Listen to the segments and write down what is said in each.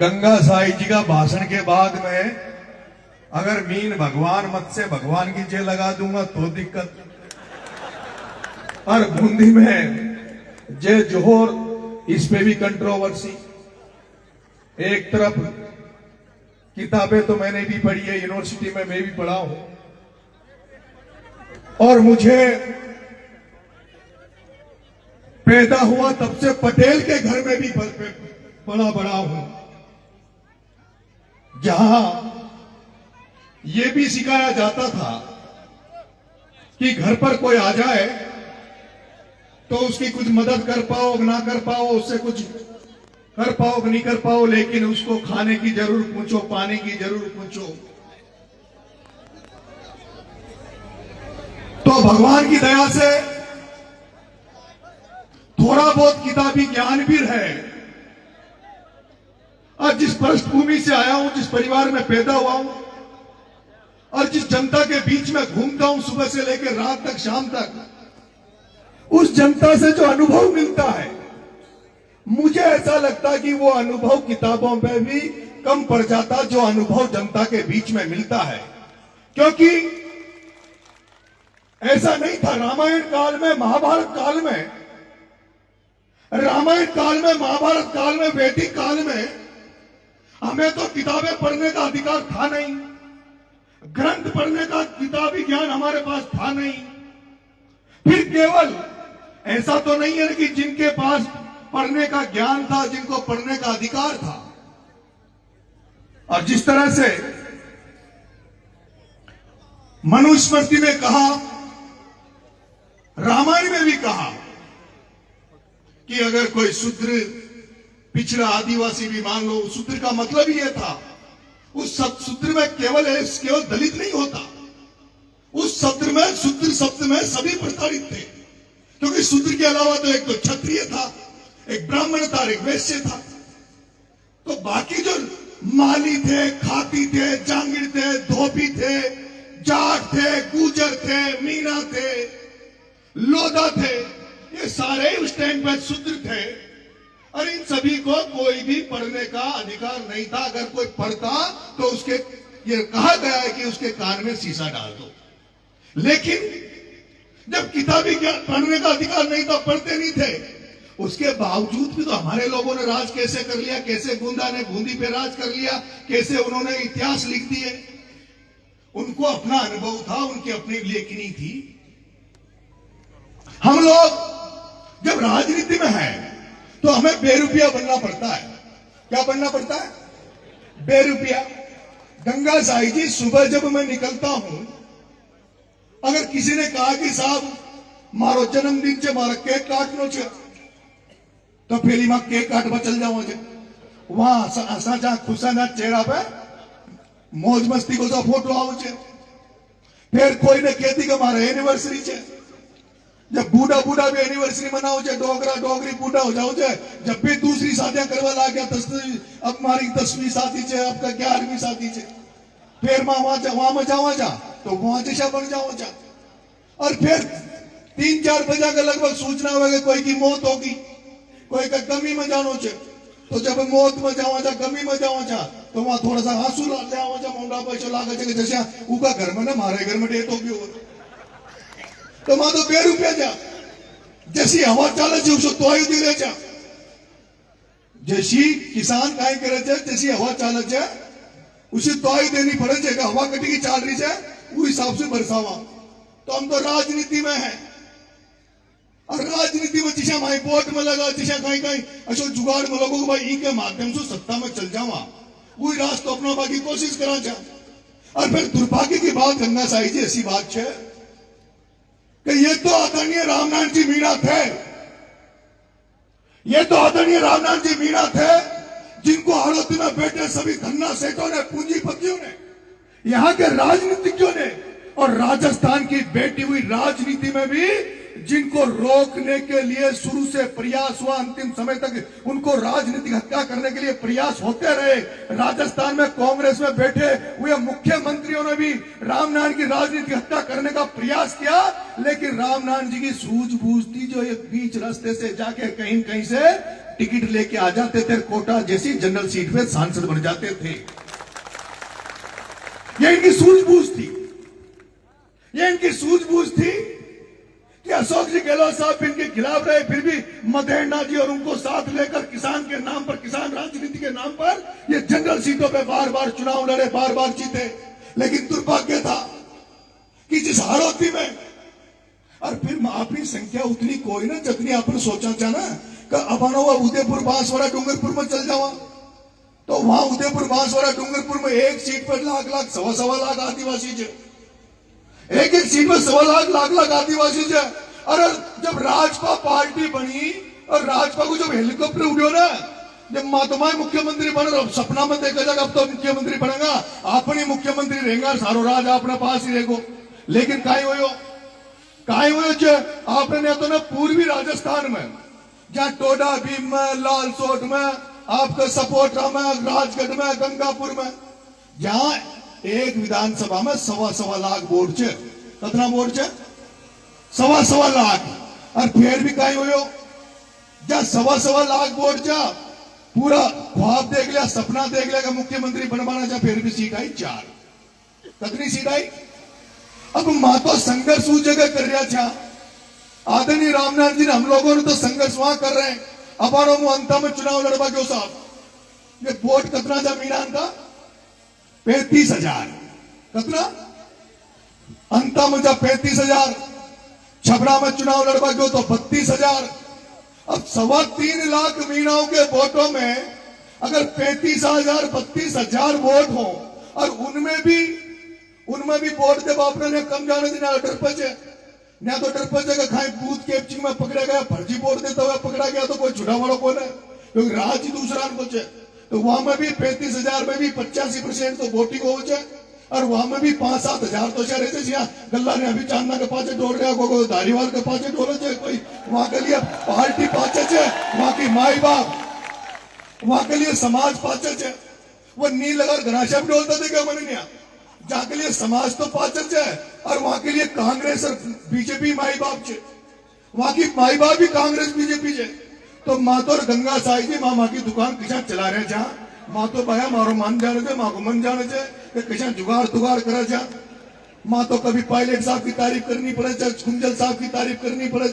गंगा साई जी का भाषण के बाद में अगर मीन भगवान मत से भगवान की जय लगा दूंगा तो दिक्कत। और बूंदी में जय जोहर, इस पे भी कंट्रोवर्सी। एक तरफ किताबें तो मैंने भी पढ़ी है, यूनिवर्सिटी में मैं भी पढ़ा हूं, और मुझे पैदा हुआ तब से पटेल के घर में भी बड़ा हूं, जहां यह भी सिखाया जाता था कि घर पर कोई आ जाए तो उसकी कुछ मदद कर पाओ ना कर पाओ, उससे कुछ कर पाओ नहीं कर पाओ, लेकिन उसको खाने की जरूर पूछो, पानी की जरूर पूछो। तो भगवान की दया से थोड़ा बहुत किताबी ज्ञान भी है। और जिस पृष्ठभूमि से आया हूं, जिस परिवार में पैदा हुआ हूं, और जिस जनता के बीच में घूमता हूं सुबह से लेकर रात तक, शाम तक, उस जनता से जो अनुभव मिलता है, मुझे ऐसा लगता है कि वो अनुभव किताबों में भी कम पड़ जाता जो अनुभव जनता के बीच में मिलता है। क्योंकि ऐसा नहीं था रामायण काल में, महाभारत काल में, रामायण काल में, महाभारत काल में, वैदिक काल में हमें तो किताबें पढ़ने का अधिकार था नहीं, ग्रंथ पढ़ने का किताबी ज्ञान हमारे पास था नहीं। फिर केवल ऐसा तो नहीं है कि जिनके पास पढ़ने का ज्ञान था, जिनको पढ़ने का अधिकार था, और जिस तरह से मनुस्मृति में कहा, रामायण में भी कहा कि अगर कोई शूद्र, पिछड़ा, आदिवासी भी मान लो, शूद्र का मतलब ही यह था, उस शूद्र में केवल दलित नहीं होता, उस शूद्र शब्द में सभी प्रताड़ित थे। क्योंकि शूद्र के अलावा तो एक तो क्षत्रिय था, एक ब्राह्मण था, एक वैश्य था, तो बाकी जो माली थे, खाती थे, जांगिर थे, धोबी थे, जाट थे, गुजर थे, मीना थे, लोधा थे, ये सारे उस टाइम पर शूद्र थे। और इन सभी को कोई भी पढ़ने का अधिकार नहीं था। अगर कोई पढ़ता तो उसके, ये कहा गया है कि उसके कान में शीशा डाल दो। लेकिन जब किताबी पढ़ने का अधिकार नहीं था, पढ़ते नहीं थे, उसके बावजूद भी तो हमारे लोगों ने राज कैसे कर लिया, कैसे गोंदा ने बूंदी पे राज कर लिया, कैसे उन्होंने इतिहास लिख दिए। उनको अपना अनुभव था, उनकी अपनी लेखनी थी। हम लोग जब राजनीति में हैं तो हमें बेरुपया बनना पड़ता है। क्या बनना पड़ता है? बेरुपया। गंगा साई जी, सुबह जब मैं निकलता हूं, अगर किसी ने कहा कि साहब मारो जन्मदिन से मारा केक काटनो छे, तो पहली मां केक काटवा चल जाओ छे। वहां असा खुशाना चेहरा पे मौज मस्ती को फोटो आओ छे। फिर कोई ने कहती कि मारा एनिवर्सरी छे, जब बूढ़ा बूढ़ा भी एनिवर्सरी मनाओ छे, डोगरा डोगरी बूढ़ा हो जाओ छे। जब भी दूसरी शादियां करवा ला गया, अब हमारी 10वीं शादी छे, अब का 11वीं शादी छे, फिर वहां में जावा जा तो वहां जैसा बन जाओ जा। और फिर 3-4 बजे के लगभग सूचना होगी कोई की मौत होगी, कोई का गमी में जानो छे, तो जब मौत में जावा जा, गमी में जावा जा, तो वहां थोड़ा सा आंसू ले आवा जा, मुंडा पैसा लागे छे, जैसे उका घर में ना मारे घर में डेथ हो गयो, तो वहां तो बेरुपया जा। जैसी हवा चाले छे उसको तोय दी ले जा। जैसी किसान काय करे छे, जैसी हवा चाले छे उसे तोय देनी पड़े छे। हवा कटी की चाल रही है, वो हिसाब से बरसावा। तो हम तो राजनीति में है, और राजनीति में जिसे हमारे वोट में लगा, जिसे कहीं कहीं अशोक जुगाड़ में लोगों को भाई ई के माध्यम से सत्ता में चल जावा, वही रास्ता अपना की कोशिश करा जा। और फिर दुर्भाग्य की बात, गंगा साई जी, ऐसी बात है कि ये तो आदरणीय रामनारायण जी मीणा थे, ये तो आदरणीय रामनारायण जी मीणा थे, जिनको हड़ौती में बैठे सभी धन्ना सेठों ने, पूंजीपतियों ने, यहां के राजनीतिज्ञों ने, और राजस्थान की बैठी हुई राजनीति में भी जिनको रोकने के लिए शुरू से प्रयास हुआ, अंतिम समय तक उनको राजनीतिक हत्या करने के लिए प्रयास होते रहे। राजस्थान में कांग्रेस में बैठे हुए मुख्यमंत्रियों ने भी रामनारायण की राजनीतिक हत्या करने का प्रयास किया, लेकिन रामनारायण जी की सूझबूझ थी जो एक बीच रास्ते से जाके कहीं कहीं से टिकट लेके आ जाते थे, कोटा जैसी जनरल सीट पे सांसद बन जाते थे। ये इनकी सूझबूझ थी, ये इनकी सूझबूझ थी कि अशोक जी गहलोत साहब इनके खिलाफ रहे, फिर भी मदेरणा जी और उनको साथ लेकर किसान के नाम पर, किसान राजनीति के नाम पर ये जनरल सीटों पे बार बार चुनाव लड़े, बार बार जीते। लेकिन दुर्भाग्य था कि जिस हारोती में, और फिर अपनी संख्या उतनी कोई ना जितनी आपने सोचा था ना कि अपन उदयपुर बांसवाड़ा डूंगरपुर में चल जावा, तो वहां उदयपुर बांसवाड़ा डूंगरपुर में एक सीट पर लाख लाख सवा लाख आदिवासी है, एक एक सीट पर सवा लाख आदिवासी है। और जब राजपा पार्टी बनी और राजपा को जब हेलीकॉप्टर उड़ो ना, जब मातुमाई मुख्यमंत्री बन रहा, सपना में देखा जाएगा अब तो मुख्यमंत्री बनेगा, अपनी मुख्यमंत्री रहेगा, सारो राज अपने पास ही रहेगो। लेकिन काई हो आपने तो ना पूर्वी राजस्थान में, जहां टोडा भीम में, लालसोट में, आपका सपोटा में, राजगढ़ में, गंगापुर में, जहां एक विधानसभा में सवा लाख वोट है। कितना वोट है? सवा लाख। और फिर भी कहीं हो जहां सवा लाख वोट जा, पूरा ख्वाब देख लिया, सपना देख लिया कि मुख्यमंत्री बनवाना जा, फिर भी सीट आई 4। कितनी सीट आई? अब मां तो संघर्ष उस जगह कर रहा था, आदरणीय रामनाथ जी ने, हम लोगों ने तो संघर्ष वहां कर रहे हैं। अबारो मु अंत में चुनाव लड़वा गयो साहब, ये वोट कितना जा मीनान का? 35,000। कितना? अंत में जा 35,000। छबड़ा में चुनाव लड़वा गयो तो 32,000। अब 3.25 लाख मीनाओं के वोटों में अगर 35,000 32,000 वोट हो, और उनमें भी वोट दे बापरे ने कम जाने देना डरपच है, ना तो डरपच है खाई बूथ कैप्चिंग में पकड़ा गया, फर्जी वोट देता हुआ पकड़ा गया तो कोई छुड़ा वालों को है, क्योंकि राज ही दूसरा बचे। तो वहां में भी 35,000 में भी 85% तो वोटिंग हो जाए, और वहां में भी 5-7 हजार तो शहर रहते हैं। गल्ला ने अभी चांदना के पाचे डोल रहा, कोई धारीवाल के पाचे डोले थे, कोई वहां के लिए पार्टी पाचे है, वहां की माई बाप, वहां के लिए समाज पाचे है। वो नील लगा घनाश्याम डोलता थे क्या? मैंने नहीं, जहां के लिए समाज तो पाचक है, और वहां के लिए कांग्रेस और बीजेपी माई बाप है, वहां की माई बाप भी कांग्रेस बीजेपी है। तो माँ तो गंगा साई जी माँ की दुकान किसा चला रहे, जहां माँ तो भाया मारो मन जाने थे, माँ को मन जाने थे, किसा जुगाड़ तुगाड़ करे जा। माँ तो कभी पायलट साहब की तारीफ करनी पड़े, कुंजल साहब की तारीफ करनी पड़े,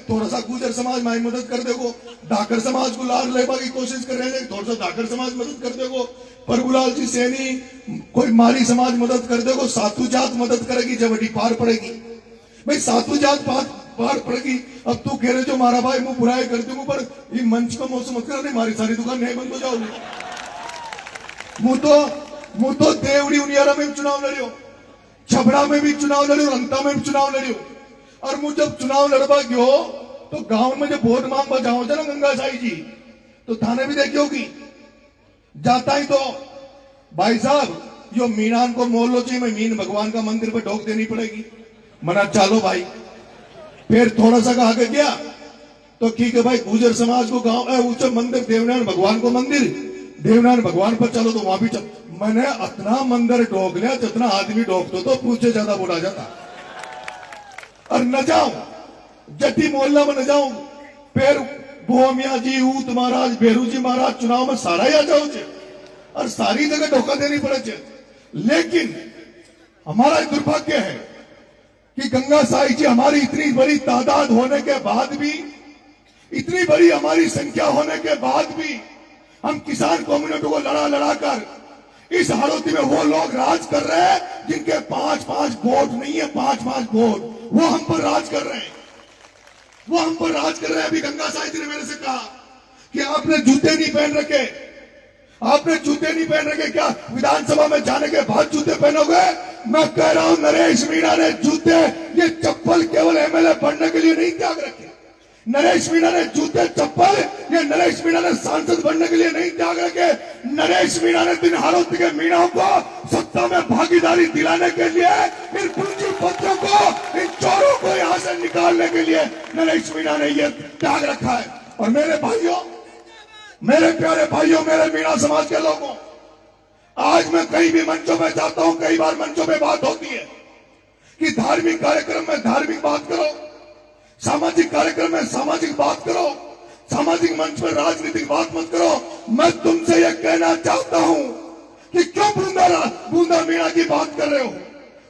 थोड़ा सा गुजर समाज माई मदद कर देगो, धाकर समाज को लाल लेबा की कोशिश कर रहे हैं, थोड़ा सा धाकर समाज मदद कर देगो, प्रभुलाल जी सैनी कोई मारी समाज मदद कर देगो, सातु जात मदद करेगी, जबड़ी पार पड़ेगी। भाई सातु जात पार पड़ेगी। अब तू कह रहे जो मारा भाई मुंह बुराई कर दूंगा, पर ये मंच का मौसम मत कर, नहीं मारी सारी दुकान नहीं बंद हो जाओगी। मुंह तो देवड़ी उनियारा में चुनाव लड़ियो, छबड़ा में भी चुनाव लड़ियो, अंता में भी चुनाव लड़ियो। और मुझे जब चुनाव लड़वा गयो तो गांव में जब वोट मांगवा जाओ ना गंगा साई जी, तो थाने भी देखी होगी, जाता ही तो भाई साहब यो मीनान को मोल लो, चाहिए मीन भगवान का मंदिर पर ढोक देनी पड़ेगी। मना चालो भाई, फिर थोड़ा सा आगे गया तो ठीक है भाई, गुजर समाज को गांव ऊंचे मंदिर, देवनारायण भगवान को मंदिर, देवनारायण भगवान पर चलो तो वहां भी चल। मैंने इतना मंदिर ढोक लिया जितना आदमी ढोकते तो पूछे ज्यादा बोला जाता। और न जाऊं जट्टी मोहल्ला में न जाऊं, फिर भोमिया जी, ऊत महाराज, बेरू जी महाराज चुनाव में सारा ही आ जाओ, और सारी जगह धोखा देनी पड़े। लेकिन हमारा दुर्भाग्य है कि गंगा साई जी हमारी इतनी बड़ी तादाद होने के बाद भी, इतनी बड़ी हमारी संख्या होने के बाद भी, हम किसान कम्युनिटी को लड़ा कर इस हालत में वो लोग राज कर रहे हैं जिनके 5-5 वोट नहीं है, 5-5 वोट, वो हम पर राज कर रहे हैं, वो हम पर राज कर रहे हैं। अभी गंगा साई जी ने मेरे से कहा कि आपने जूते नहीं पहन रखे, आपने जूते नहीं पहन रखे, क्या विधानसभा में जाने के बाद जूते पहनोगे? मैं कह रहा हूं नरेश मीणा ने जूते, ये चप्पल केवल एमएलए बनने के लिए नहीं त्याग रखे। नरेश मीणा ने जूते चप्पल ये नरेश मीणा ने सांसद बनने के लिए नहीं त्याग रखे। नरेश मीणा ने दिन हालत के मीणाओं को सत्ता में भागीदारी दिलाने के लिए, इन पूंजीपतियों को, इन चोरों को यहां से निकालने के लिए नरेश मीणा ने यह त्याग रखा है। और मेरे भाइयों, मेरे प्यारे भाइयों, मेरे मीणा समाज के लोगों, आज मैं कहीं भी मंचों में जाता हूं, कई बार मंचों में बात होती है कि धार्मिक कार्यक्रम में धार्मिक बात करो, सामाजिक कार्यक्रम में सामाजिक बात करो, सामाजिक मंच पर राजनीतिक बात मत करो। मैं तुमसे यह कहना चाहता हूं कि क्यों बूंदा मीणा की बात कर रहे हो,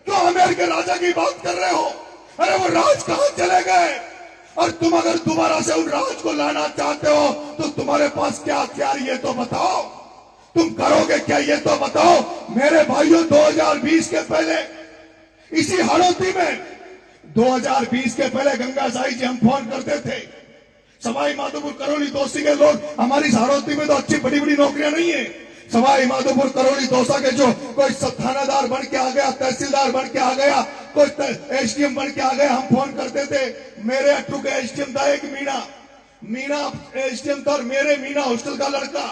क्यों आमेर के राजा की बात कर रहे हो? अरे वो राज कहां चले गए? और तुम अगर दोबारा से उन राज को लाना चाहते हो तो तुम्हारे पास क्या हथियार ये तो बताओ, तुम करोगे क्या ये तो बताओ। मेरे भाइयों, 2020 के पहले इसी हाड़ौती में 2020 के पहले गंगा साई जी हम फोन करते थे, सवाई माधोपुर करौली दोस्ती के लोग, हमारी हाड़ौती में तो अच्छी बड़ी बड़ी नौकरियां नहीं है। सवाई माधोपुर करौली दौसा के जो कोई थानादार बन के आ गया, तहसीलदार बन के आ गया, कोई एसडीएम बन के आ गया, हम फोन करते थे। मेरे अट्टू का एसडीएम था एक मीणा एसडीएम था, और मेरे मीणा हॉस्टल का लड़का,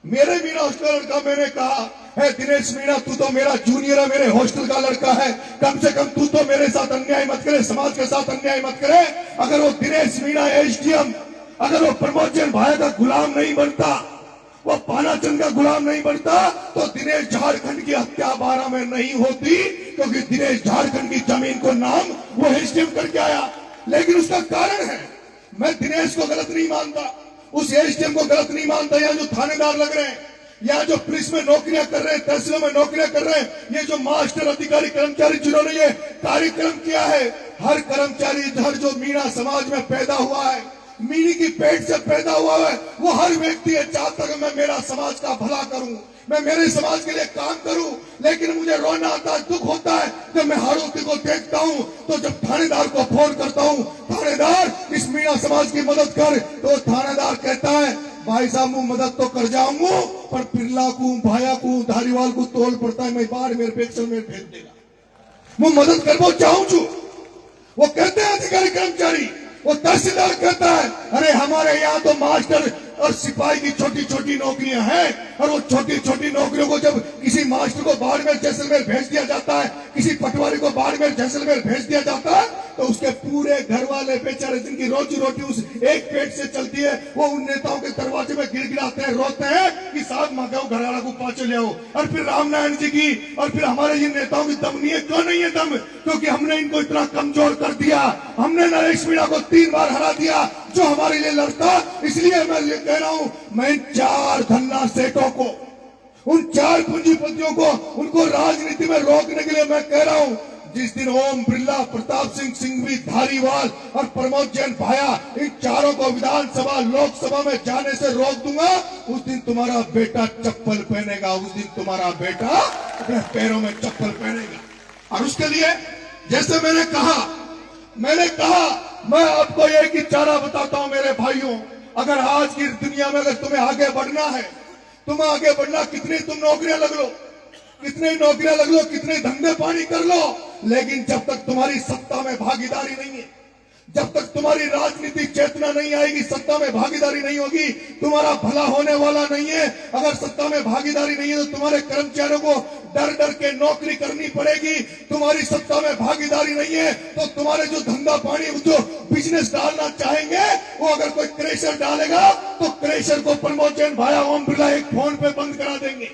मैंने कहा है दिनेश मीणा, तू तो मेरा जूनियर है, मेरे हॉस्टल का लड़का है, कम से कम तू तो मेरे साथ अन्याय मत करे, समाज के साथ अन्याय मत करे। अगर वो दिनेश मीणा एसडीएम, अगर वो प्रमोद जैन भाई का गुलाम नहीं बनता, वो पानाचंद का गुलाम नहीं बनता, तो दिनेश झारखंड की हत्या 12 में नहीं होती, क्योंकि दिनेश झारखंड की जमीन को नाम वो एसडीएम करके आया। लेकिन उसका कारण है, मैं दिनेश को गलत नहीं मानता, उस एसडीएम को गलत नहीं मानता। यहाँ जो थानेदार लग रहे हैं, यहाँ जो पुलिस में नौकरियां कर रहे हैं, तहसीलों में नौकरियां कर रहे हैं, ये जो मास्टर अधिकारी कर्मचारी जिन्होंने ये कार्यक्रम किया है, हर कर्मचारी हर जो मीणा समाज में पैदा हुआ है, मीणी की पेट से पैदा हुआ है, वो हर व्यक्ति ये चाहता है मैं मेरा समाज का भला करूं, मैं मेरे समाज के लिए काम करूं। लेकिन मुझे रोना आता है, दुख होता है जब मैं हाड़ौती को देखता हूं, तो जब थानेदार को फोन करता हूं, थानेदार इस मीणा समाज की मदद कर, तो थानेदार कहता है भाई साहब मैं मदद तो कर जाऊंगा, पर पिरला को भाया को धारीवाल को तोल पड़ता है, मैं बाढ़ मेरे पेक्सल में भेज देगा, वो मदद करना चाहूं छू। वो कहते हैं अधिकारी कर्मचारी, वो तहसीलदार कहता है अरे हमारे यहाँ तो मास्टर और सिपाही की छोटी छोटी नौकरियां हैं, और वो छोटी छोटी नौकरियों को जब किसी मास्टर को बाड़मेर जैसलमेर भेज दिया जाता है, किसी पटवारी को बाड़मेर जैसलमेर भेज दिया जाता है, तो उसके पूरे घर वाले बेचारे जिनकी रोजी रोटी उस एक पेट से चलती है, वो उन नेताओं के दरवाजे में गिड़गिड़ाते हैं, रोते हैं कि साहब मगाओ घरवाला को पाँचों ले आओ। और फिर रामनारायण जी की और फिर हमारे ये नेताओं की दम नहीं है। क्यों नहीं है दम? क्योंकि हमने इनको इतना कमजोर कर दिया, हमने नरेश मीणा को 3 बार हरा दिया जो हमारे लिए लड़ता। इसलिए मैं ये कह रहा हूं, मैं 4 धन्ना सेठों को, उन 4 पूंजीपतियों को, उनको राजनीति में रोकने के लिए मैं कह रहा हूं, जिस दिन ओम बिरला, प्रताप सिंह सिंघवी, धारीवाल और प्रमोद जैन भाया, इन चारों को विधानसभा लोकसभा में जाने से रोक दूंगा, उस दिन तुम्हारा बेटा चप्पल पहनेगा, उस दिन तुम्हारा बेटा अपने पैरों में चप्पल पहनेगा। और उसके लिए जैसे मैंने कहा मैं आपको एक ही चारा बताता हूं मेरे भाइयों, अगर आज की दुनिया में अगर तुम्हें आगे बढ़ना है, कितनी तुम नौकरियां लग लो, कितने धंधे पानी कर लो, लेकिन जब तक तुम्हारी सत्ता में भागीदारी नहीं है, जब तक तुम्हारी राजनीतिक चेतना नहीं आएगी, सत्ता में भागीदारी नहीं होगी, तुम्हारा भला होने वाला नहीं है। अगर सत्ता में भागीदारी नहीं है तो तुम्हारे कर्मचारियों को डर डर के नौकरी करनी पड़ेगी। तुम्हारी सत्ता में भागीदारी नहीं है तो तुम्हारे जो धंधा पानी, जो बिजनेस डालना चाहेंगे, वो अगर कोई क्रेशर डालेगा तो क्रेशर को प्रमोद जैन भाया ओम बिरला एक फोन पे बंद करा देंगे।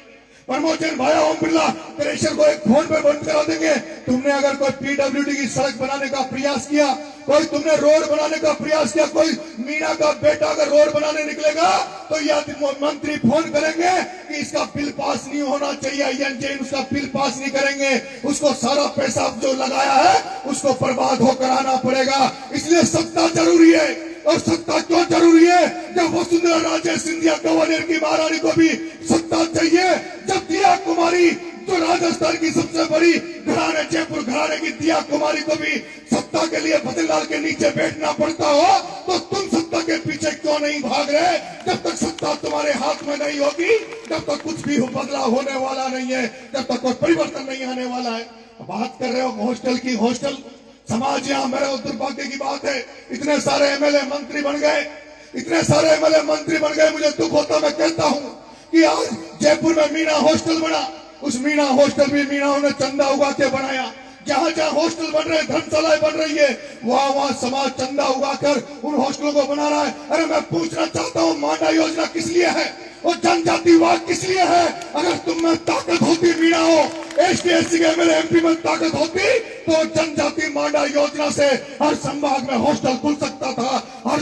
प्रमोद जैन भाया ओम बिरला क्रेशर को एक फोन पे बंद करा देंगे। तुमने अगर कोई पीडब्ल्यूडी की सड़क बनाने का प्रयास किया, कोई तुमने रोड बनाने का प्रयास किया, कोई मीणा का बेटा अगर रोड बनाने निकलेगा तो या मंत्री फोन करेंगे कि इसका बिल पास नहीं होना चाहिए, या उसका बिल पास नहीं करेंगे, उसको सारा पैसा जो लगाया है उसको बर्बाद होकर आना पड़ेगा। इसलिए सत्ता जरूरी है। और सत्ता क्यों जरूरी है? जब वसुंधरा राजे सिंधिया गवर्नर की महारानी को भी सत्ता चाहिए, जब दिया कुमारी जो राजस्थान की सबसे बड़ी घराने, जयपुर घराने की दिया कुमारी को भी सत्ता के लिए फतेहलाल के नीचे बैठना पड़ता हो, तो तुम सत्ता के पीछे क्यों नहीं भाग रहे? जब तक सत्ता तुम्हारे हाथ में नहीं होगी, जब तक कुछ भी बदलाव होने वाला नहीं है, जब तक कोई परिवर्तन नहीं आने वाला है। बात कर रहे हो हॉस्टल की, हॉस्टल समाज, यहाँ मेरे दुर्भाग्य की बात है, इतने सारे एमएलए मंत्री बन गए, मुझे दुख होता। मैं कहता हूँ कि आज जयपुर में मीणा हॉस्टल बना, उस मीणा हॉस्टल भी मीणा ने चंदा उगा के बनाया। जहां जहां हॉस्टल बन रहे, धर्मशालाएं बन रही है, वहां समाज चंदा उगाकर उन हॉस्टलों को बना रहा है। अरे मैं पूछना चाहता हूँ, मांडा योजना किस लिए है और जनजातिवाद किस लिए है? अगर तुम में ताकत होती, मीणा हो, एसटी एससी के एमएलए एमपी में ताकत होती, तो जनजाति मांडा योजना से हर संभाग में हॉस्टल खुल सकता था, हर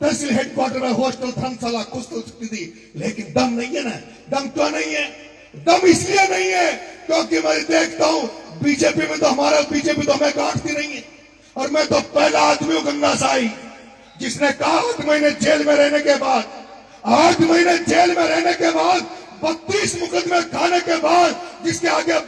तहसील हेडक्वार्टर में हॉस्टल धर्मशाला कुछ तो सकती थी, लेकिन दम नहीं है ना। दम क्यों नहीं है? दम इसलिए नहीं है क्योंकि मैं देखता हूं बीजेपी में तो बीजेपी तो हमें काटती नहीं है। और मैं तो पहला आदमी हूं गंगा साई जिसने कहा 8 महीने जेल में रहने के बाद, 8 महीने जेल में रहने के बाद, 32 मुकदमे खाने के बाद, जिसके आगे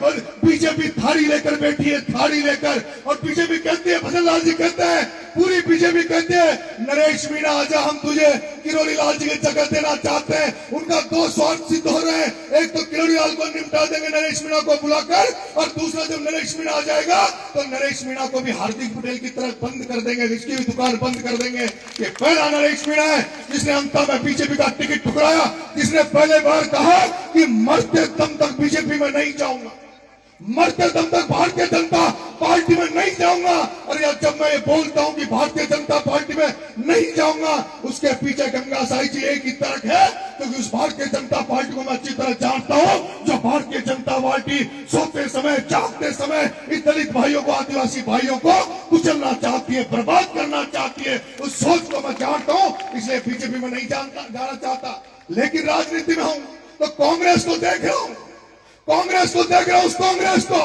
बीजेपी थाली लेकर बैठी है, थाली लेकर। और बीजेपी कहती है, भजन लाल जी कहते हैं, पूरी बीजेपी कहती है, नरेश मीणा आजा, हम तुझे किरोड़ी लाल जी की जगह देना चाहते हैं। उनका 2 स्वार्थ सिद्ध हो रहे हैं, एक तो किरोड़ी लाल को निपटा देंगे नरेश मीणा को बुलाकर, और दूसरा जब नरेश मीणा आ जाएगा तो नरेश मीणा को भी हार्दिक पटेल की तरह बंद कर देंगे, इसकी भी दुकान बंद कर देंगे। ये पहला नरेश मीणा है जिसने अंता में बीजेपी का टिकट ठुकराया, जिसने पहले बार कहा कि मरते दम तक बीजेपी में नहीं जाऊंगा, मरते दम तक भारतीय जनता पार्टी में नहीं जाऊंगा। और यार जब मैं ये बोलता हूं कि भारतीय जनता पार्टी में नहीं जाऊंगा, उसके पीछे गंगा साई जी एक ही तर्क है, क्योंकि उस भारतीय जनता पार्टी को मैं अच्छी तरह जानता हूं, जो भारतीय जनता पार्टी सोते समय जागते समय इस दलित भाइयों को, आदिवासी भाइयों को कुचलना चाहती है, बर्बाद करना चाहती है। उस सोच को मैं जानता हूं, इसलिए बीजेपी में नहीं जाना चाहता। लेकिन राजनीति में हूं तो कांग्रेस को देख रहा हूं, कांग्रेस को देख रहा हूं, उस कांग्रेस को,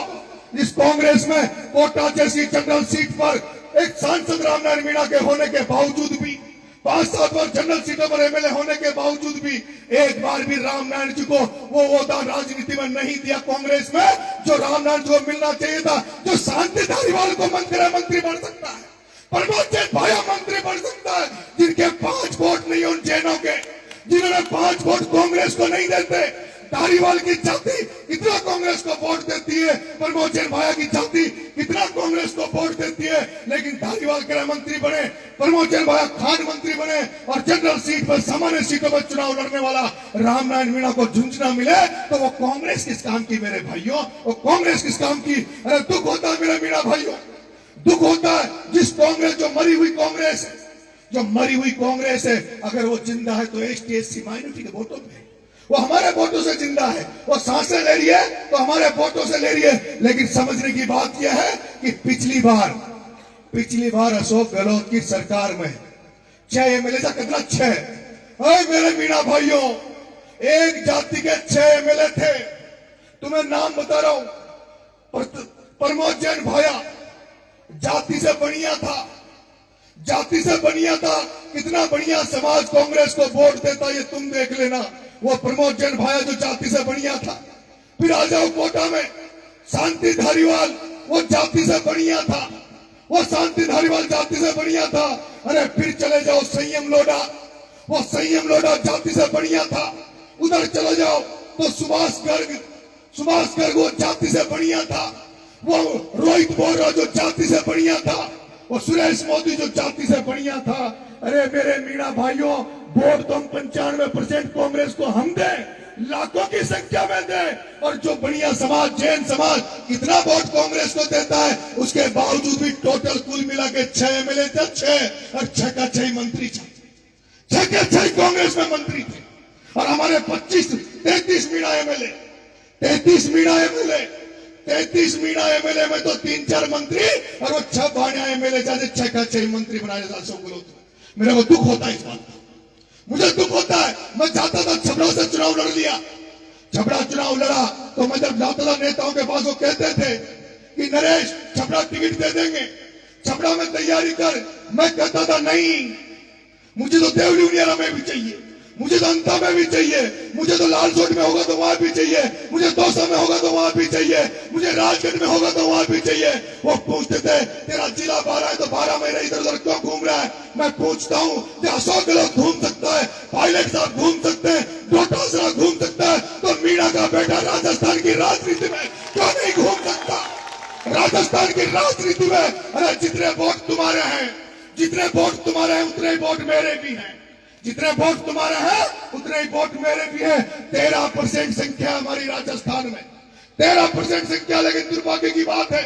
इस कांग्रेस में कोटा जैसी जनरल सीट पर एक सांसद रामनारायण मीणा के होने के बावजूद भी, 5-7 बार जनरल सीटों पर एमएलए होने के बावजूद भी, एक बार भी रामनारायण जी को वो ओहदा राजनीति में नहीं दिया कांग्रेस में जो रामनारायण जी को मिलना चाहिए था। जो शांति धारीवाल को मंत्री बन सकता है, प्रमोद जैन भाया मंत्री बन सकता है, जिनके 5 वोट नहीं उन जैनों के, जिन्होंने 5 वोट कांग्रेस को नहीं देते। धारीवाल की जाति कितना कांग्रेस को वोट देती है, प्रमोद जैन भाया की जाति कितना कांग्रेस को वोट देती है, लेकिन धारीवाल गृह मंत्री बने, प्रमोद जैन भाया खान मंत्री बने, और जनरल सीट पर, सामान्य सीटों पर चुनाव लड़ने वाला रामनारायण मीणा को झुंझुना मिले तो वो कांग्रेस किस काम की मेरे भाइयों, वो कांग्रेस किस काम की। अरे दुख होता है मेरे मीणा भाइयों, दुख होता है जिस कांग्रेस, जो मरी हुई कांग्रेस है, जो मरी हुई कांग्रेस है, अगर वो जिंदा है तो एसटी एससी माइनॉरिटी के वोटों पे, वो हमारे वोटों से जिंदा है, वो सांसें ले रही है तो हमारे वोटों से ले रही है। लेकिन समझने की बात यह है कि पिछली बार अशोक गहलोत की सरकार में 6 एमएलए था, कितना 6, मेरे मीणा भाइयों, एक जाति के 6 एमएलए थे। तुम्हें नाम बता रहा हूं, प्रमोद जैन भाया जाति से बढ़िया था, जाति से बढ़िया था, कितना बढ़िया समाज कांग्रेस को वोट देता, ये तुम देख लेना। वो प्रमोद जैन भाया जो जाति से बढ़िया था। फिर आ जाओ कोटा में शांति धारीवाल, वो जाति से बढ़िया था, वो शांति धारीवाल जाति से बढ़िया था। अरे फिर चले जाओ संयम लोढ़ा, वो संयम लोढ़ा जाति से बढ़िया था। उधर चले जाओ तो सुभाष गर्ग वो जाति से बढ़िया था। वो रोहित बोरा जो जाति से बढ़िया था, वो सुरेश मोदी जो जाति से बढ़िया था। अरे मेरे मीणा भाइयों, वोट तो 95% कांग्रेस को हम दें, लाखों की संख्या में दें, और जो बढ़िया समाज, जैन समाज कितना वोट कांग्रेस को देता है, उसके बावजूद भी टोटल कुल मिला के 6 एमएलए थे, 6 और 6 का 6 मंत्री थे, 6 के 6 कांग्रेस में मंत्री थे। और हमारे 33 मीणा एमएलए, 33 मीणा एमएलए में तो 3-4 मंत्री, और वो 6 बाणिया एमएलए जाते 6 का 6 मंत्री बनाए अशोक गहलोत। मेरे को दुख होता है इस बात का, मुझे दुख होता है। मैं चाहता था छपरा से चुनाव लड़ लिया, छपरा चुनाव लड़ा तो मैं जब जाता था नेताओं के पास, वो कहते थे कि नरेश छपरा टिकट दे देंगे, छपरा में तैयारी कर। मैं कहता था नहीं, मुझे तो देवली उनियारा में भी चाहिए, मुझे तो अंता में भी चाहिए, मुझे तो लालसोट में होगा तो वहां भी चाहिए, मुझे दौसा में होगा तो वहां भी चाहिए, मुझे राजगढ़ में होगा तो वहां भी चाहिए। वो पूछते थे तेरा जिला 12 है तो 12 महीने इधर उधर क्यों घूम रहा है। मैं पूछता हूं कि अशोक गहलोत घूम सकता है, पायलट साहब घूम सकते हैं, डोटासरा घूम सकता है, तो मीणा का बेटा राजस्थान की राजनीति में क्यों नहीं घूम सकता। राजस्थान की राजनीति में अरे जितने वोट तुम्हारे हैं, जितने वोट तुम्हारे हैं उतने वोट मेरे भी हैं, जितने वोट तुम्हारे हैं उतने ही वोट मेरे भी हैं। 13% संख्या हमारी राजस्थान में, 13% संख्या। लेकिन दुर्भाग्य की बात है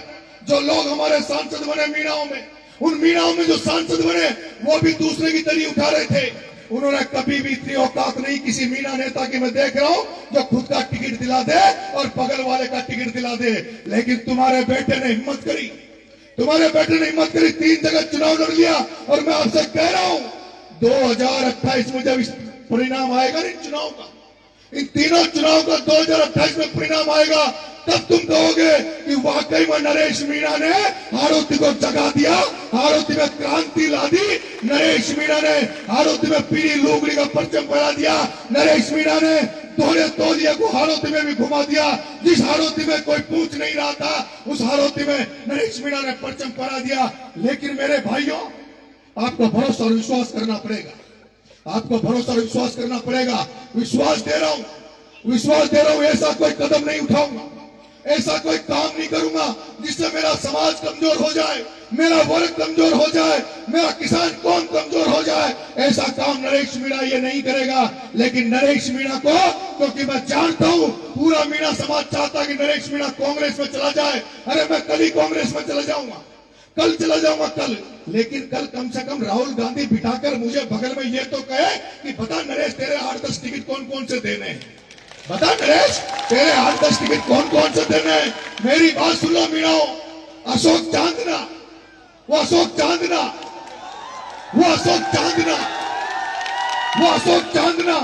जो लोग हमारे सांसद बने मीणाओं में, उन मीणाओं में जो सांसद बने वो भी दूसरे की तरी उठा रहे थे। उन्होंने कभी भी इतनी औकात नहीं किसी मीणा नेता की मैं देख रहा हूं जो खुद का टिकट दिला दे और बगल वाले का टिकट दिला दे। लेकिन तुम्हारे बेटे ने हिम्मत करी, तुम्हारे बेटे ने हिम्मत करी, 3 जगह चुनाव लड़ लिया। और मैं आपसे कह रहा हूं 2028 में जब इस परिणाम आएगा इन चुनाव का, इन तीनों चुनाव का 2028 में परिणाम आएगा, तब तुम कहोगे कि वाकई में नरेश मीणा ने हाड़ौती को जगा दिया, हाड़ौती में क्रांति ला दी, नरेश मीणा ने हाड़ौती में पीली लुगड़ी का परचम फहरा दिया, नरेश मीणा ने दोहरे तौलिया को हाड़ौती में भी घुमा दिया। जिस हाड़ौती में कोई पूछ नहीं रहा था, उस हाड़ौती में नरेश मीणा ने परचम फहरा दिया। लेकिन मेरे भाइयों, आपको भरोसा और विश्वास करना पड़ेगा, आपको भरोसा और विश्वास करना पड़ेगा। विश्वास दे रहा हूं, ऐसा कोई कदम नहीं उठाऊंगा, ऐसा कोई काम नहीं करूंगा जिससे मेरा समाज कमजोर हो जाए, मेरा वर्ग कमजोर हो जाए, मेरा किसान कौन कमजोर हो जाए। ऐसा काम नरेश मीणा ये नहीं करेगा। लेकिन नरेश मीणा को, क्योंकि मैं जानता हूं पूरा मीणा समाज चाहता कि नरेश मीणा कांग्रेस में चला जाए। अरे मैं कल ही कांग्रेस में चला जाऊंगा, कल चला जाऊंगा कल। लेकिन कल कम से कम राहुल गांधी बिठाकर मुझे बगल में ये तो कहे कि बता नरेश तेरे 8-10 टिकट कौन कौन से देने हैं, बता नरेश तेरे 8-10 टिकट कौन कौन से देने हैं। मेरी बात सुन लो मीणाओ, अशोक चांदना, वो अशोक चांदना, वो अशोक चांदना, वो अशोक चांदना,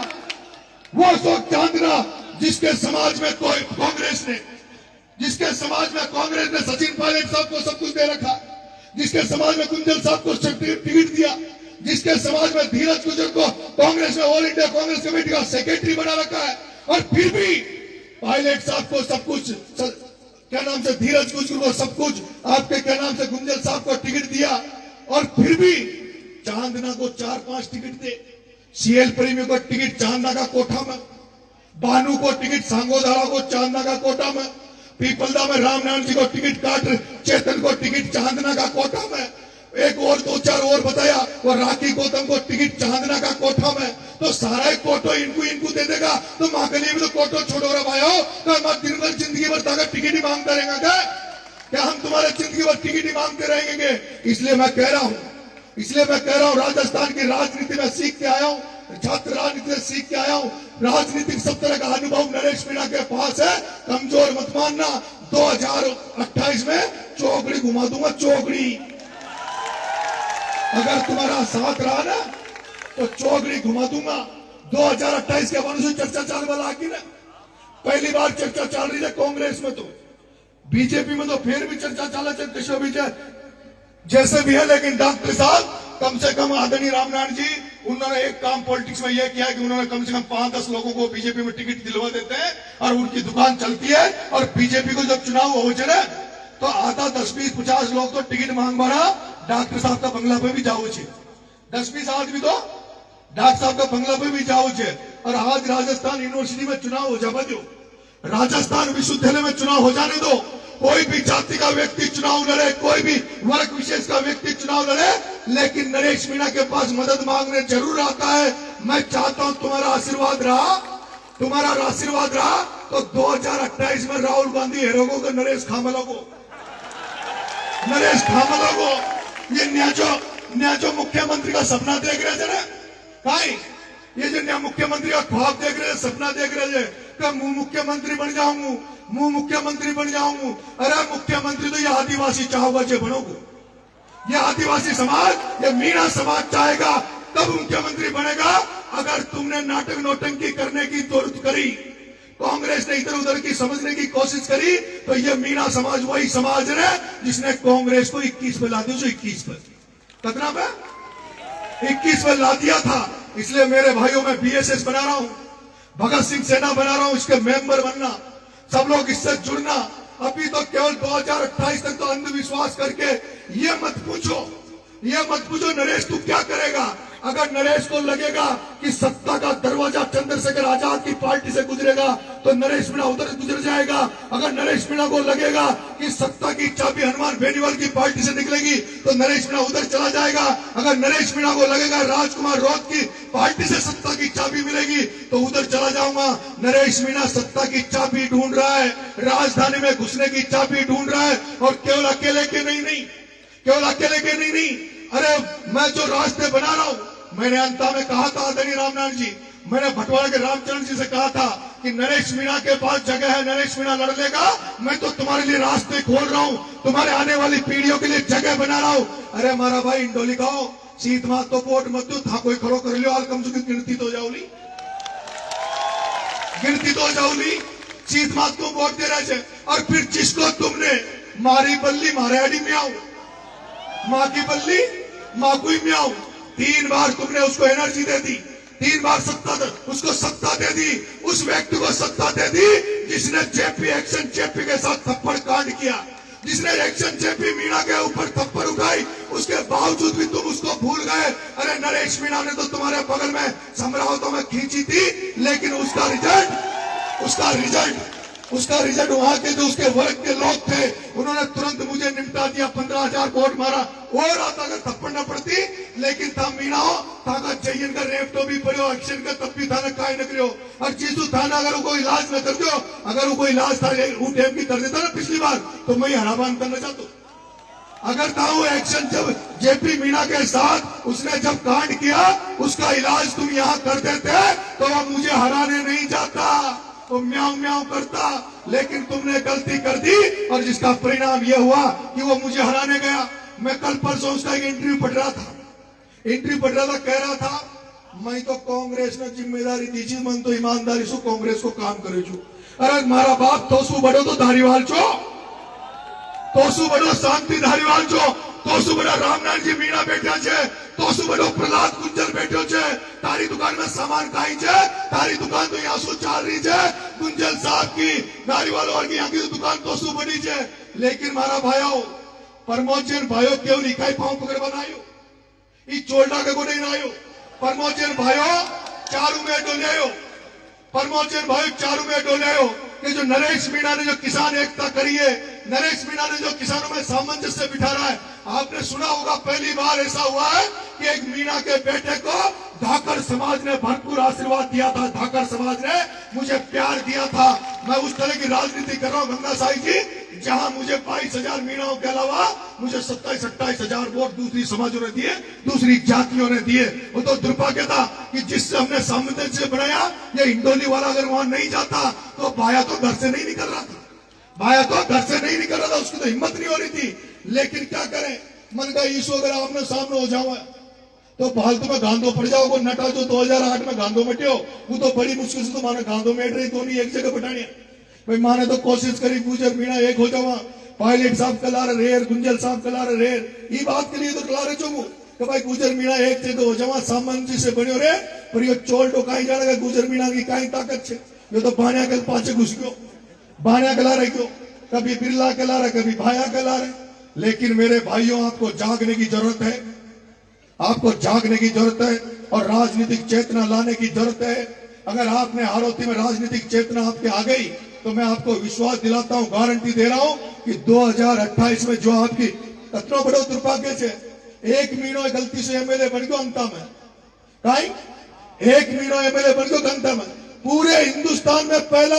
वो अशोक चांदना जिसके समाज में कोई कांग्रेस ने, जिसके समाज में कांग्रेस ने सचिन पायलट साहब को सब कुछ दे रखा, जिसके समाज में गुंजन साहब को टिकट दिया, जिसके समाज में धीरज गुजर को कांग्रेस में ऑल इंडिया कांग्रेस कमेटी का सेक्रेटरी बना रखा है, और फिर भी पायलट साहब को सब कुछ, क्या नाम से धीरज गुजर को सब कुछ, आपके क्या नाम से गुंजन साहब को टिकट दिया, और फिर भी चांदना को 4-5 टिकट दे। सीएल प्रेमी को टिकट चांदना का कोठा में, बानू को टिकट सांगोधारा को चांदना का कोटा में, पीपलदा में रामनारायण जी को टिकट काट, चेतन को टिकट चांदना का कोठा में, एक और 2-4 और बताया, और राखी गौतम को टिकट चांदना का कोठा में। तो सारा एक कोटो इनको दे देगा तो मां के लिए भी तो कोटो छोड़ो रे भाई हो। तो मैं दिन भर जिंदगी भर ताकत टिकट ही मांगता रहेगा क्या हम तुम्हारे जिंदगी भर टिकट ही मांगते रहेंगे। इसलिए मैं कह रहा हूं, राजस्थान की राजनीति में सीख के आया हूं, छात्र राजनीति से सीख के आया हूं। राजनीतिक सब तरह का अनुभव नरेश मीणा के पास है, कमजोर मत मानना। 2028 में चौकड़ी घुमा दूंगा, चौकड़ी। अगर तुम्हारा साथ रहा ना तो चौकड़ी घुमा दूंगा। 2028 के अनुसार चर्चा चलने वाला की ना, पहली बार चर्चा चल रही है कांग्रेस में, तो बीजेपी में तो फिर भी चर्चा चल रही है कृष्ण विजय जैसे भी है। लेकिन डॉक्टर साहब कम से कम आदरणीय रामनारायण जी, उन्होंने एक काम पॉलिटिक्स में यह किया कि उन्होंने कम से कम 5-10 लोगों को बीजेपी में टिकट दिलवा देते हैं और उनकी दुकान चलती है। और बीजेपी को जब चुनाव हो जाए तो आधा 10-20-50 लोग तो टिकट मांग मारा डॉक्टर साहब का बंगला पे भी जाओ छे, 10-20 आदमी तो डॉक्टर साहब का बंगला पे भी जाओ छे। और आज राजस्थान यूनिवर्सिटी में चुनाव हो जावा दो, राजस्थान विश्वविद्यालय में चुनाव हो जाने दो। कोई भी जाति का व्यक्ति चुनाव लड़े, कोई भी वर्ग विशेष का व्यक्ति चुनाव लड़े, लेकिन नरेश मीणा के पास मदद मांगने जरूर आता है। मैं चाहता हूं तुम्हारा आशीर्वाद रहा, तो 2028 में राहुल गांधी हेरोगो को, नरेश खामलो को, ये न्याजो मुख्यमंत्री का सपना देख रहे थे ना, भाई ये जो नया मुख्यमंत्री का ख्वाब देख रहे थे, सपना देख रहे थे कि मैं मुख्यमंत्री बन जाऊंगा, अरे मुख्यमंत्री तो ये आदिवासी चाहोगा जो बनोगे, ये आदिवासी समाज, ये मीणा समाज चाहेगा तब मुख्यमंत्री बनेगा। अगर तुमने नाटक नौटंकी करने की जरूरत करी, कांग्रेस ने इधर उधर की समझने की कोशिश करी, तो ये मीणा समाज वही समाज है जिसने कांग्रेस को 21 पे ला दिया, 21 पे, कितना पे 21 पे ला दिया था। इसलिए मेरे भाइयों में बीएसएस बना रहा हूं, भगत सिंह सेना बना रहा हूं, इसके मेंबर बनना, सब लोग इससे जुड़ना। अभी तो केवल 2028 तक तो अंधविश्वास करके ये मत पूछो नरेश तू क्या करेगा। अगर नरेश को लगेगा कि सत्ता का दरवाजा चंद्रशेखर आजाद की पार्टी से गुजरेगा तो नरेश मीणा उधर गुजर जाएगा। अगर नरेश मीणा को लगेगा कि सत्ता की चाबी हनुमान बेनीवाल की पार्टी से निकलेगी तो नरेश मीणा उधर चला जाएगा। अगर नरेश मीणा को लगेगा राजकुमार रौत की पार्टी से सत्ता की चाबी मिलेगी तो उधर चला जाऊंगा। नरेश मीणा सत्ता की चाबी ढूंढ रहा है, राजधानी में घुसने की चाबी ढूंढ रहा है, और केवल अकेले के नहीं। अरे मैं जो रास्ते बना रहा हूं, मैंने अंता में कहा था आदरणीय रामनारायण जी, मैंने भटवाड़ा के रामचरण जी से कहा था कि नरेश मीणा के पास जगह है, नरेश मीणा लड़ लेगा, मैं तो तुम्हारे लिए रास्ते खोल रहा हूं, तुम्हारे आने वाली पीढ़ियों के लिए जगह बना रहा हूं। अरे हमारा भाई इंडोली खाओ, सीत मात तो वोट मत दो था कोई खड़ो कर लियो हाल कम से कम गिनती तो जाओली सीत मात को वोट दे रहे थे। और फिर जिसको तुमने मारी बल्ली मारे अड़ी में आओ माँ की बल्ली माँ को ही में आओ 3 बार तुमने उसको एनर्जी दे दी 3 बार उसको सत्ता दे दी उस व्यक्ति को सत्ता दे दी जिसने जेपी एक्शन जेपी के साथ थप्पड़ कांड किया जिसने एक्शन जेपी मीणा के ऊपर थप्पड़ उठाई उसके बावजूद भी तुम उसको भूल गए। अरे नरेश मीणा ने तो तुम्हारे बगल में समरावतों में खींची थी लेकिन उसका रिजल्ट वहां के जो उसके वर्ग के लोग थे उन्होंने तुरंत मुझे निपटा दिया 15,000 वोट मारा और आता अगर थप्पड़ न पड़ती लेकिन था मीणा हो था जयन का रेप तो भी पड़ो एक्शन का तब भी था काय न करो और जीसू था ना अगर कोई इलाज न कर दो अगर वो कोई इलाज था टेप की कर देता ना पिछली बार तो मैं हराबान करना चाहता हूं। अगर था वो एक्शन जब जेपी मीणा के साथ उसने जब कांड किया उसका इलाज तुम यहाँ कर देते तो वह मुझे हराने नहीं जाता वो म्याऊं म्याऊं करता लेकिन तुमने गलती कर दी और जिसका परिणाम यह हुआ कि वो मुझे हराने गया। मैं कल परसों उसका एक इंटरव्यू पढ़ रहा था कह रहा था मैं तो कांग्रेस ने जिम्मेदारी दीजिए मन तो ईमानदारी से कांग्रेस को काम करे छू। अरे मारा बाप तोसू बड़ो तो धारीवाल छो तोसू बड़ो शांति धारीवाल छो तोसू बड़ा रामनाथ जी मीणा बैठा छे तोसू बड़ो प्रहलाद गुंजर बैठो छे तारी दुकान में सामान काई छे तारी दुकान तो यहाँ सु चाल रही छे गुंजल साहब की धारीवाल और की यहाँ की दुकान तोसू बड़ी छे लेकिन मारा भाइयों परमोचन भाइयों क्यों निकाय पांव पकड़ बनायो ई चोलडा के को नहीं नायो परमोचन भाइयों चारू में डोलियो परमोचन भाइयों चारू में डोलियो कि जो नरेश मीणा ने जो किसान एकता करी है नरेश मीणा ने जो किसानों में सामंजस्य बिठा रहा है आपने सुना होगा पहली बार ऐसा हुआ है कि एक मीणा के बेटे को धाकर समाज ने भरपूर आशीर्वाद दिया था धाकर समाज ने मुझे प्यार दिया था। मैं उस तरह की राजनीति कर रहा हूँ गंगा साई जी जहां मुझे 22,000 मीणाओं के अलावा मुझे 27-28,000 वोट दूसरी समाजों ने दिए दूसरी जातियों ने दिए। वो तो दुर्भाग्य था कि जिससे हमने सामंजस्य बनाया ये इंडोली वाला अगर वहां नहीं जाता तो भाया तो घर से नहीं निकल रहा था उसकी तो हिम्मत नहीं हो रही थी। लेकिन क्या करें मन का ईशु अगर आपने सामने हो जाओ तो फालतू में गांधो पड़ जाओ नटा जो 2008 में गांधो मटियो वो तो बड़ी मुश्किल से तो माने गांधो मेट रही तो नहीं एक जगह बटानी भाई माने तो कोशिश करी गुजर मीणा एक हो जावा पायलट साहब कला रेर गुंजल साहब कला रेर ये बात के लिए तो कला रहे चुमू कि भाई गुजर मीणा एक जगह हो जावा सामंजस्य से बनियो रे पर ये चोल टोकाई जाने गुजर मीणा की काई ताकत है ये तो बाणिया के पाछे घुस गयो बाणिया कला रहे क्यों कभी बिरला कला रहे कभी भाया कला रहे। लेकिन मेरे भाइयों आपको जागने की जरूरत है और राजनीतिक चेतना लाने की जरूरत है। अगर आपने हारोती में राजनीतिक चेतना आपके आ गई तो मैं आपको विश्वास दिलाता हूं गारंटी दे रहा हूं कि 2028 में जो आपकी कतनो बड़ो दुर्भाग्य से एक मीणो गलती से एमएलए बन गयो अंता में काई एक मीणो एमएलए बन गयो अंता में पूरे हिंदुस्तान में पहला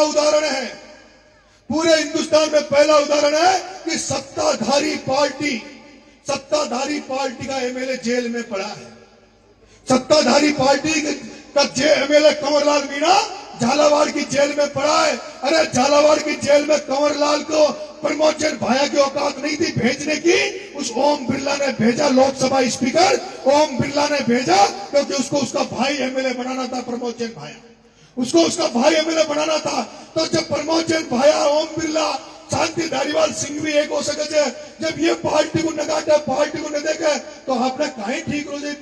उदाहरण है कि सत्ताधारी पार्टी का एमएलए जेल में पड़ा है। सत्ताधारी पार्टी का एमएलए कंवरलाल मीणा झालावाड़ की जेल में पड़ा है। अरे झालावाड़ की जेल में कंवरलाल को प्रमोचन भाया की औकात नहीं थी भेजने की उस ओम बिरला ने भेजा लोकसभा स्पीकर ओम बिरला ने भेजा क्योंकि उसको उसका भाई एमएलए बनाना था प्रमोचन भाया उसको उसका भाई एमएलए बनाना था। तो जब प्रमोचन भाया ओम बिरला शांति धारीवाल सिंह भी एक हो सके जब ये पार्टी को नगाटे पार्टी को न देखे तो आपने कहीं ठीक हो जाए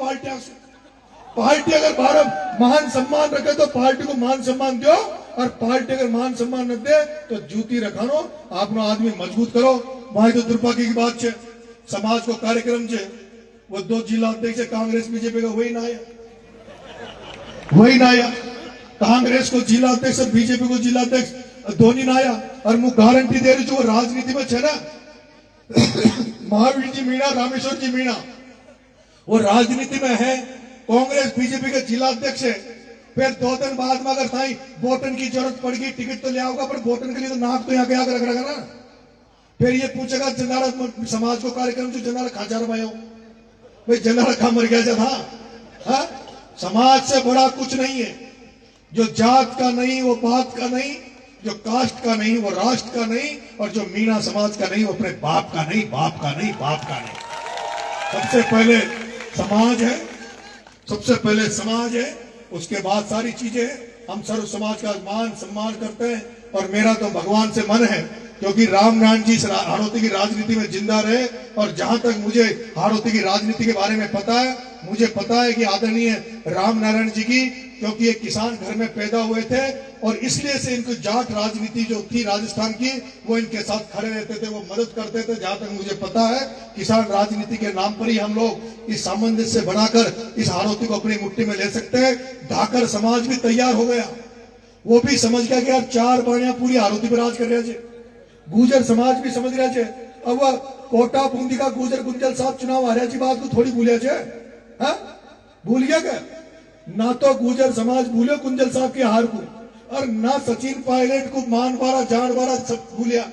पार्टी अगर भारत मान सम्मान रखे तो पार्टी को मान सम्मान दो और पार्टी अगर मान सम्मान न दे तो जूती रखानो आपनो आदमी मजबूत करो। भाई तो दुर्भाग्य की बात है समाज को कार्यक्रम है वो 2 जिला अध्यक्ष कांग्रेस बीजेपी का वही ना आया कांग्रेस को जिला अध्यक्ष बीजेपी को जिला अध्यक्ष धोनी ना आया। और मैं गारंटी दे रही हूँ राजनीति में ना महावीर जी मीणा रामेश्वर जी मीणा वो राजनीति में है कांग्रेस बीजेपी के जिला अध्यक्ष है। फिर 2 दिन बाद में अगर थाई वोटन की जरूरत पड़ गई टिकट तो ले आओगा पर वोटन के लिए तो नाक तो यहाँ के आकर रखेगा ना। फिर ये पूछेगा जनारा समाज को कार्यक्रम जो जनारा खाचार भाई भाई जनारा खा मर गया था। समाज से बड़ा कुछ नहीं है जो जात का नहीं वो बात का नहीं जो कास्ट का नहीं वो राष्ट्र का नहीं और जो मीणा समाज का नहीं वो अपने बाप का नहीं। सबसे पहले समाज है, सबसे पहले समाज है, उसके बाद सारी चीजें हैं। हम सर्व समाज का मान सम्मान करते हैं और मेरा तो भगवान से मन है क्योंकि रामनारायण जी हाड़ौती की राजनीति में जिंदा रहे और जहां तक मुझे हाड़ौती की राजनीति के बारे में पता है, मुझे पता है कि आदरणीय रामनारायण जी की, क्योंकि एक किसान घर में पैदा हुए थे और इसलिए से इनको जाट राजनीति जो थी राजस्थान की वो इनके साथ खड़े रहते थे, वो मदद करते थे। जहां तक मुझे पता है किसान राजनीति के नाम पर ही हम लोग इस सामंजस्य बनाकर इस हाड़ौती को अपनी मुट्ठी में ले सकते हैं। धाकर समाज भी तैयार हो गया, वो भी समझ गया कि यार 4 बाणियां पूरी हाड़ौती पर राज कर रहे थे। गुजर समाज भी समझ रहे थे। अब वह कोटा बूंदी का गुजर गुंजल साहब चुनाव हारे जी बात को थोड़ी भूले थे, भूल गया क्या? ना तो गुजर समाज भूले कुंजल साहब की हार को और ना सचिन पायलट को मान बारा जान बारा सब भूलिया।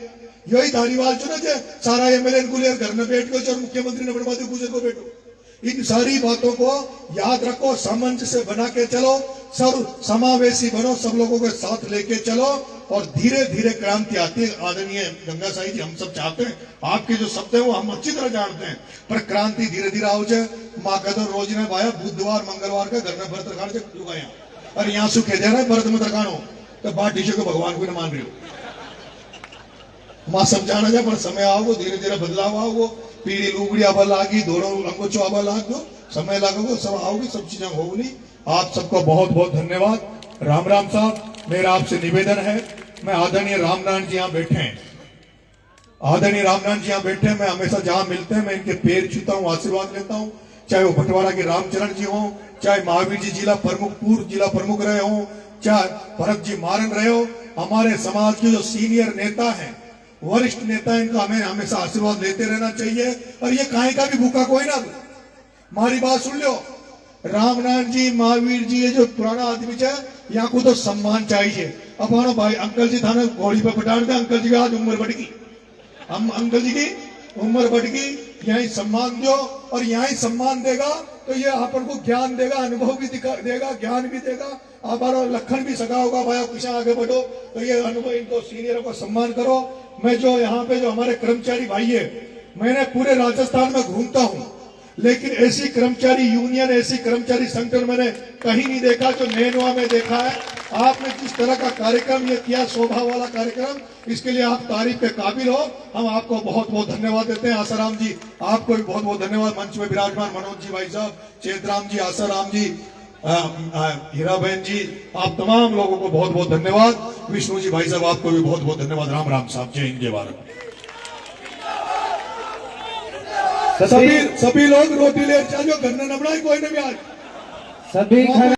यही धारीवाल चुने थे सारा एमएलए को ले घर में बैठ गए और मुख्यमंत्री ने बनवा दिया गुजर को बैठो। इन सारी बातों को याद रखो, सामंजस्य बना के चलो, सर्व समावेशी बनो, सब लोगों के साथ लेके चलो और धीरे धीरे क्रांति आती है। आदरणीय गंगा साई जी, हम सब चाहते हैं आपके जो शब्द है वो हम अच्छी तरह जानते हैं, पर क्रांति धीरे धीरे आओ जाए। माँ कदर रोज ने भाया बुधवार मंगलवार के घर में व्रत रखाने से लुगाया और यहाँ सुखे दे रहा है व्रत मत रखानो तो बात टीचर को भगवान को न मान रही हो। मां समझाना जाए पर समय आओ, धीरे धीरे बदलाव आओ, पीढ़ी लुगड़ी आबा लागी, दोनों अंगोचो आबा लाग दो, समय लगेगा, सब आओगी, सब चीजें होगी। आप सबको बहुत बहुत धन्यवाद। राम राम साहब, मेरा आपसे निवेदन है, मैं आदरणीय रामनारायण जी यहाँ बैठे हैं, आदरणीय रामनारायण जी यहाँ बैठे हैं, मैं हमेशा जहां मिलते हैं मैं इनके पैर छूता हूँ, आशीर्वाद लेता हूँ। चाहे वो भटवाड़ा के रामचरण जी हो, चाहे महावीर जी जिला प्रमुख पूर्व जिला प्रमुख रहे हो, चाहे भरत जी मारन रहे हो, हमारे समाज के जो सीनियर नेता हैं, वरिष्ठ नेता, इनका हमें हमेशा आशीर्वाद लेते रहना चाहिए। और ये काहे का भी भूखा कोई ना, हमारी बात सुन लो, रामनारायण जी महावीर जी ये जो पुराना आदमी है यहाँ को तो सम्मान चाहिए। अब हमारा भाई अंकल जी थाने घोड़ी पर पटाड़ दे, अंकल जी की आज उम्र बढ़ गई, हम अंकल जी की उम्र बढ़ गई, यही सम्मान दो और यही सम्मान देगा तो ये अपन को ज्ञान देगा, अनुभव भी देगा, ज्ञान भी देगा। हमारा लखन भी सगा होगा भाई पीछे आगे बढ़ो तो ये अनुभव, इनको सीनियरों को सम्मान करो। मैं जो यहाँ पे जो हमारे कर्मचारी भाई है, मैंने पूरे राजस्थान में घूमता हूँ लेकिन ऐसी कर्मचारी यूनियन, ऐसी कर्मचारी संगठन मैंने कहीं नहीं देखा जो नैनवा में देखा है। आपने जिस तरह का कार्यक्रम ये किया, शोभा वाला कार्यक्रम, इसके लिए आप तारीफ के काबिल हो। हम आपको बहुत बहुत धन्यवाद देते हैं। आसाराम जी आपको भी बहुत बहुत धन्यवाद। मंच में विराजमान मनोज जी भाई साहब, चेतराम जी, आसाराम जी, हीरा बहन जी, आप तमाम लोगों को बहुत बहुत धन्यवाद। विष्णु जी भाई साहब आपको भी बहुत बहुत धन्यवाद। राम राम साहब, जय हिंद जय भारत। सभी लोग रोटी ले, जो घर ने न बनाई कोई ने भी आज सभी